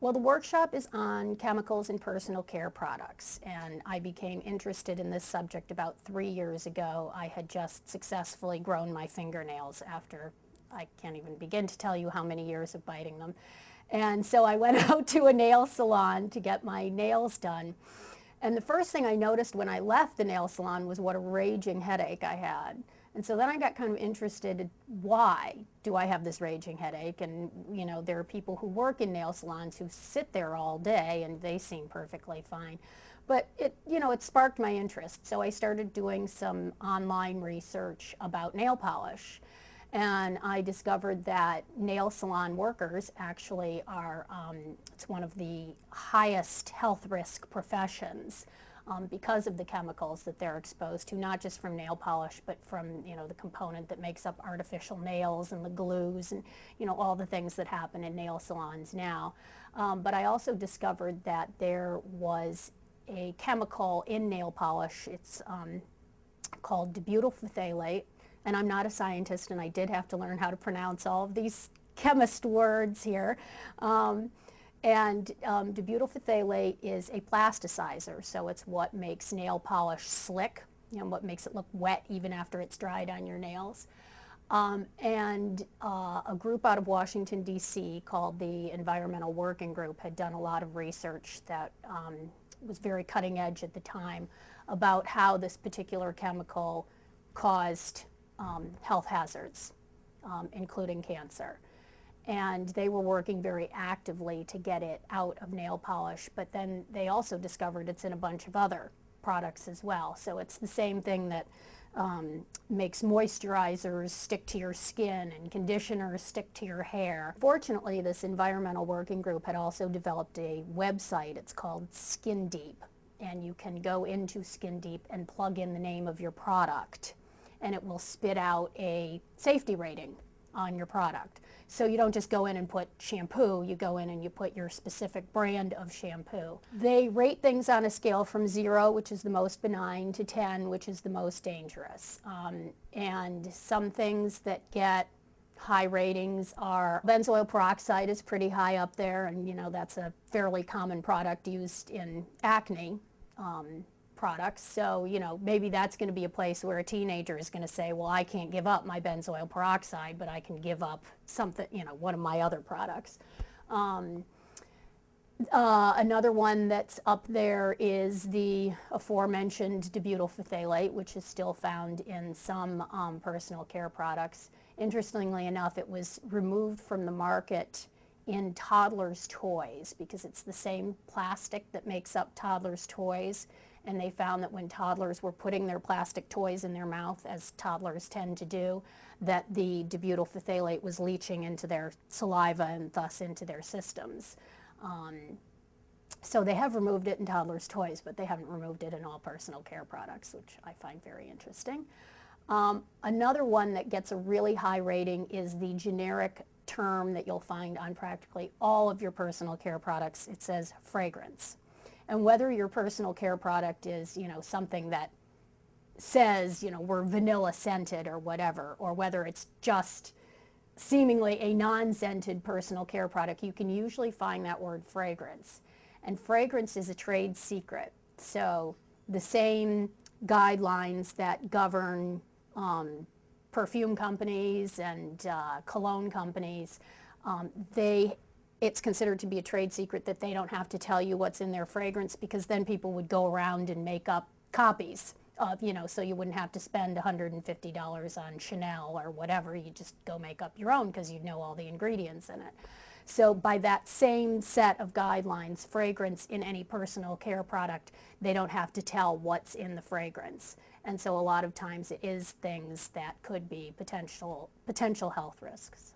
Well, the workshop is on chemicals in personal care products, and I became interested in this subject about 3 years ago. I had just successfully grown my fingernails after I can't even begin to tell you how many years of biting them. And so I went out to a nail salon to get my nails done. And the first thing I noticed when I left the nail salon was what a raging headache I had. And so then I got kind of interested in why do I have this raging headache? And you know, there are people who work in nail salons who sit there all day and they seem perfectly fine. But it sparked my interest. So I started doing some online research about nail polish. And I discovered that nail salon workers actually are, it's one of the highest health risk professions because of the chemicals that they're exposed to, not just from nail polish, but from, the component that makes up artificial nails and the glues and, all the things that happen in nail salons now. But I also discovered that there was a chemical in nail polish. It's called dibutylphthalate. And I'm not a scientist, and I did have to learn how to pronounce all of these chemist words here. Dibutylphthalate is a plasticizer, so it's what makes nail polish slick, what makes it look wet even after it's dried on your nails. A group out of Washington, D.C. called the Environmental Working Group had done a lot of research that was very cutting edge at the time about how this particular chemical caused health hazards, including cancer. And they were working very actively to get it out of nail polish, but then they also discovered it's in a bunch of other products as well. So it's the same thing that makes moisturizers stick to your skin and conditioners stick to your hair. Fortunately, this environmental working group had also developed a website. It's called Skin Deep, and you can go into Skin Deep and plug in the name of your product, and it will spit out a safety rating on your product. So you don't just go in and put shampoo, you go in and you put your specific brand of shampoo. They rate things on a scale from 0, which is the most benign, to 10, which is the most dangerous. And some things that get high ratings are benzoyl peroxide is pretty high up there, and that's a fairly common product used in acne products. So, maybe that's going to be a place where a teenager is going to say, well, I can't give up my benzoyl peroxide, but I can give up something, one of my other products. Another one that's up there is the aforementioned dibutylphthalate, which is still found in some personal care products. Interestingly enough, it was removed from the market in toddlers' toys because it's the same plastic that makes up toddlers' toys. And they found that when toddlers were putting their plastic toys in their mouth, as toddlers tend to do, that the dibutylphthalate was leaching into their saliva and thus into their systems. So they have removed it in toddlers' toys, but they haven't removed it in all personal care products, which I find very interesting. Another one that gets a really high rating is the generic term that you'll find on practically all of your personal care products. It says fragrance. And whether your personal care product is, something that says, we're vanilla scented or whatever, or whether it's just seemingly a non-scented personal care product, you can usually find that word fragrance. And fragrance is a trade secret. So the same guidelines that govern perfume companies and cologne companies, it's considered to be a trade secret that they don't have to tell you what's in their fragrance, because then people would go around and make up copies of, so you wouldn't have to spend $150 on Chanel or whatever. You just go make up your own because you know all the ingredients in it. So by that same set of guidelines, fragrance in any personal care product, they don't have to tell what's in the fragrance. And so a lot of times it is things that could be potential health risks.